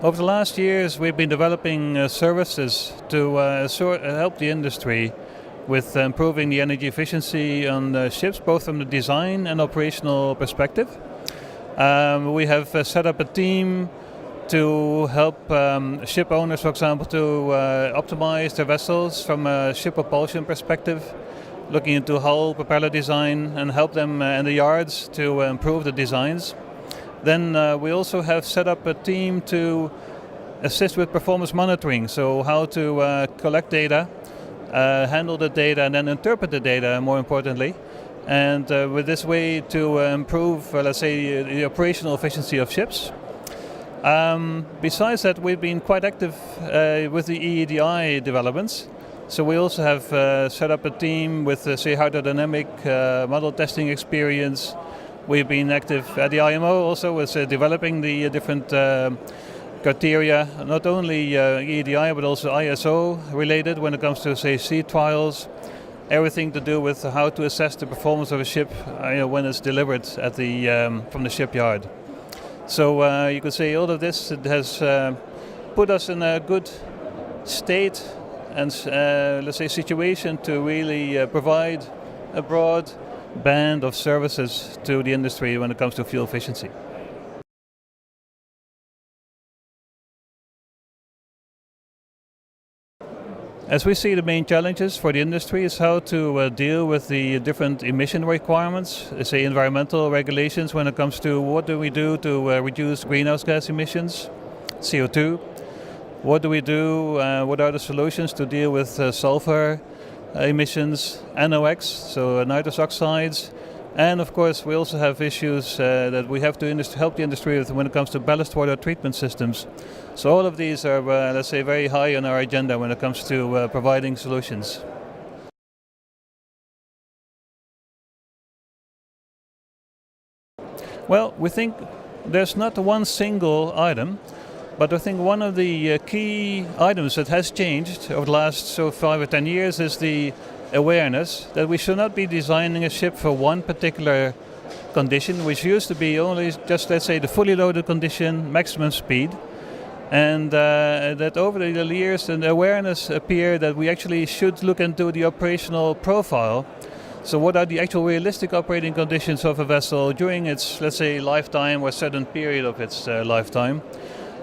Over the last years, we've been developing services to help the industry with improving the energy efficiency on ships, both from the design and operational perspective. We have set up a team to help ship owners, for example, to optimize their vessels from a ship propulsion perspective, looking into hull propeller design and help them in the yards to improve the designs. Then we also have set up a team to assist with performance monitoring, so how to collect data, handle the data, and then interpret the data, more importantly. And with this way to improve, let's say, the operational efficiency of ships. Besides that, we've been quite active with the EEDI developments. So we also have set up a team with, say, hydrodynamic model testing experience. We've been active at the IMO also with developing the different criteria, not only EEDI but also ISO related when it comes to, say, sea trials. Everything to do with how to assess the performance of a ship when it's delivered at from the shipyard. So you could say all of this has put us in a good state and let's say situation to really provide a broad band of services to the industry when it comes to fuel efficiency. As we see, the main challenges for the industry is how to deal with the different emission requirements, say environmental regulations when it comes to what do we do to reduce greenhouse gas emissions, CO2. What do we do, what are the solutions to deal with sulfur emissions, NOx, so nitrous oxides, and of course we also have issues that we have to help the industry with when it comes to ballast water treatment systems. So all of these are, let's say, very high on our agenda when it comes to providing solutions. Well, we think there's not one single item, but I think one of the key items that has changed over the last 5 or 10 years is the awareness that we should not be designing a ship for one particular condition, which used to be only just, let's say, the fully loaded condition, maximum speed. And that over the years, the awareness appeared that we actually should look into the operational profile. So what are the actual realistic operating conditions of a vessel during its, let's say, lifetime or certain period of its lifetime.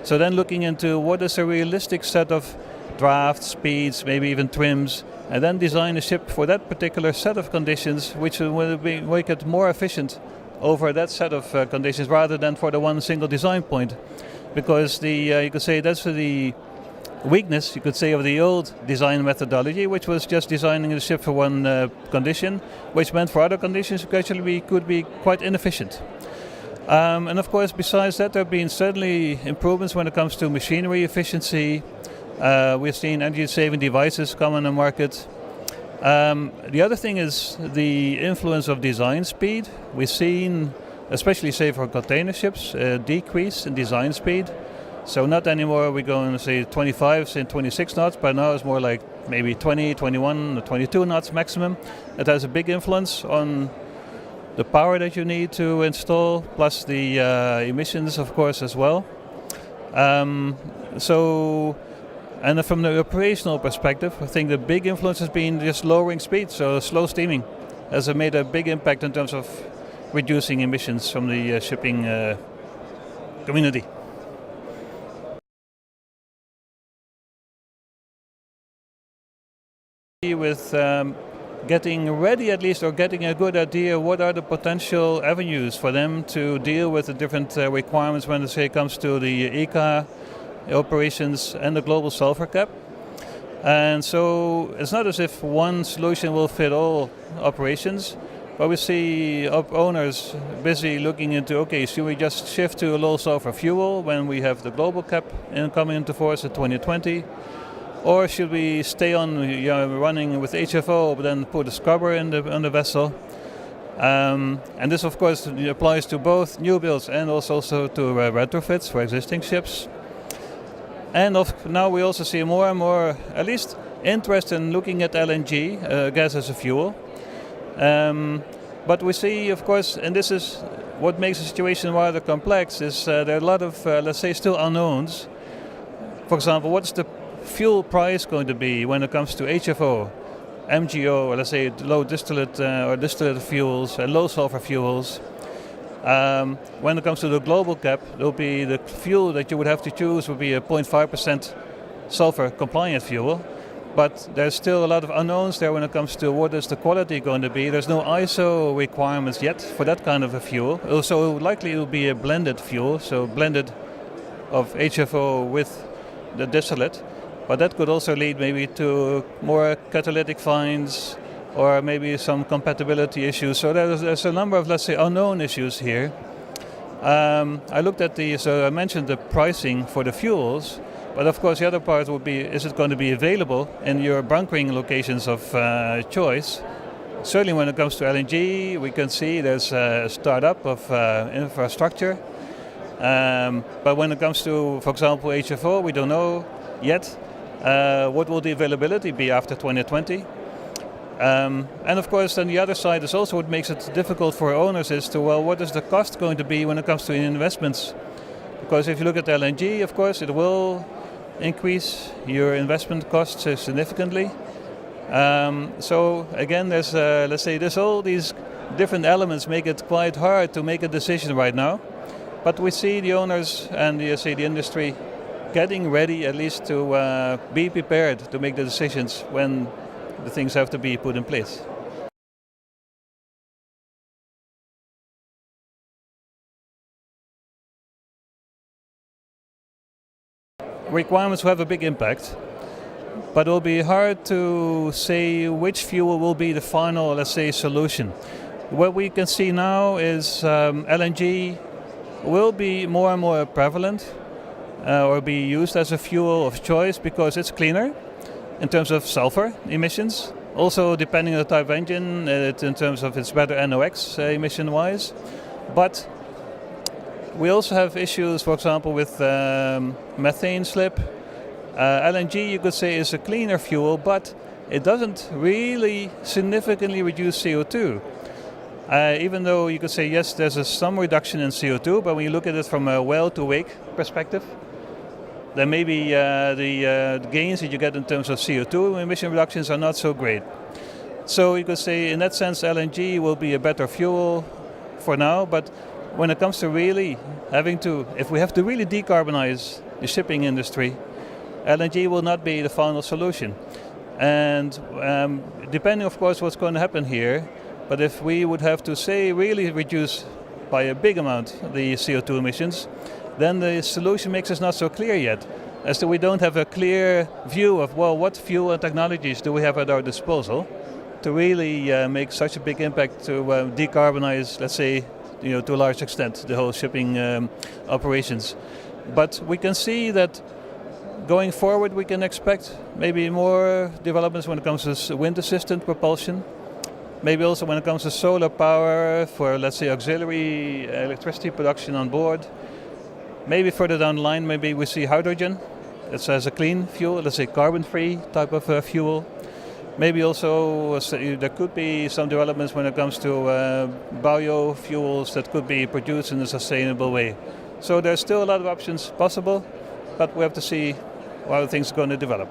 So then looking into what is a realistic set of draft, speeds, maybe even trims, and then design a ship for that particular set of conditions, which will make it more efficient over that set of conditions rather than for the one single design point. Because you could say that's the weakness, you could say, of the old design methodology, which was just designing the ship for one condition, which meant for other conditions it actually could be quite inefficient. And of course, besides that, there have been certainly improvements when it comes to machinery efficiency. We've seen energy-saving devices come on the market. The other thing is the influence of design speed. We've seen, especially say for container ships, a decrease in design speed. So not anymore we go and say 25, say 26 knots, but now it's more like maybe 20, 21, or 22 knots maximum. It has a big influence on the power that you need to install, plus the emissions, of course, as well. And from the operational perspective, I think the big influence has been just lowering speed, so slow steaming has made a big impact in terms of reducing emissions from the shipping community. With getting ready at least, or getting a good idea what are the potential avenues for them to deal with the different requirements when it comes to the ECA operations and the global sulfur cap. And so it's not as if one solution will fit all operations, but we see owners busy looking into, okay, should we just shift to a low sulfur fuel when we have the global cap coming into force in 2020? Or should we stay on running with HFO, but then put a scrubber on the vessel? And this, of course, applies to both new builds and also to retrofits for existing ships. And now we also see more and more, at least, interest in looking at LNG, gas as a fuel. But we see, of course, and this is what makes the situation rather complex, is there are a lot of, let's say, still unknowns. For example, what's the fuel price going to be when it comes to HFO, MGO, or let's say low distillate or distillate fuels and low sulfur fuels? When it comes to the global cap, there'll be the fuel that you would have to choose would be a 0.5% sulfur compliant fuel. But there's still a lot of unknowns there when it comes to what is the quality going to be. There's no ISO requirements yet for that kind of a fuel. Also, likely it will be a blended fuel, so blended of HFO with the distillate. But that could also lead maybe to more catalytic fines or maybe some compatibility issues. So there's a number of, let's say, unknown issues here. I looked at so I mentioned the pricing for the fuels. But of course, the other part would be, is it going to be available in your bunkering locations of choice? Certainly when it comes to LNG, we can see there's a startup of infrastructure. But when it comes to, for example, HFO, we don't know yet what will the availability be after 2020. And of course, then the other side is also what makes it difficult for owners is to, well, what is the cost going to be when it comes to investments? Because if you look at LNG, of course, it will increase your investment costs significantly. So again, there's let's say there's all these different elements make it quite hard to make a decision right now. But we see the owners and the industry getting ready at least to be prepared to make the decisions when the things have to be put in place. Requirements will have a big impact, but it will be hard to say which fuel will be the final, let's say, solution. What we can see now is LNG will be more and more prevalent or be used as a fuel of choice because it's cleaner in terms of sulfur emissions. Also, depending on the type of engine, in terms of it's better NOx emission-wise. But we also have issues, for example, with methane slip. LNG, you could say, is a cleaner fuel, but it doesn't really significantly reduce CO2. Even though you could say, yes, there's some reduction in CO2, but when you look at it from a well-to-wake perspective, then maybe the gains that you get in terms of CO2 emission reductions are not so great. So you could say, in that sense, LNG will be a better fuel for now, but when it comes to really if we have to really decarbonize the shipping industry, LNG will not be the final solution. And depending, of course, what's going to happen here, but if we would have to say really reduce by a big amount the CO2 emissions, then the solution makes us not so clear yet, as to we don't have a clear view of, well, what fuel and technologies do we have at our disposal to really make such a big impact to decarbonize, let's say, to a large extent, the whole shipping operations. But we can see that going forward, we can expect maybe more developments when it comes to wind-assisted propulsion. Maybe also when it comes to solar power for, let's say, auxiliary electricity production on board. Maybe further down the line, maybe we see hydrogen. It's as a clean fuel, let's say carbon-free type of fuel. Maybe also there could be some developments when it comes to biofuels that could be produced in a sustainable way. So there's still a lot of options possible, but we have to see how things are going to develop.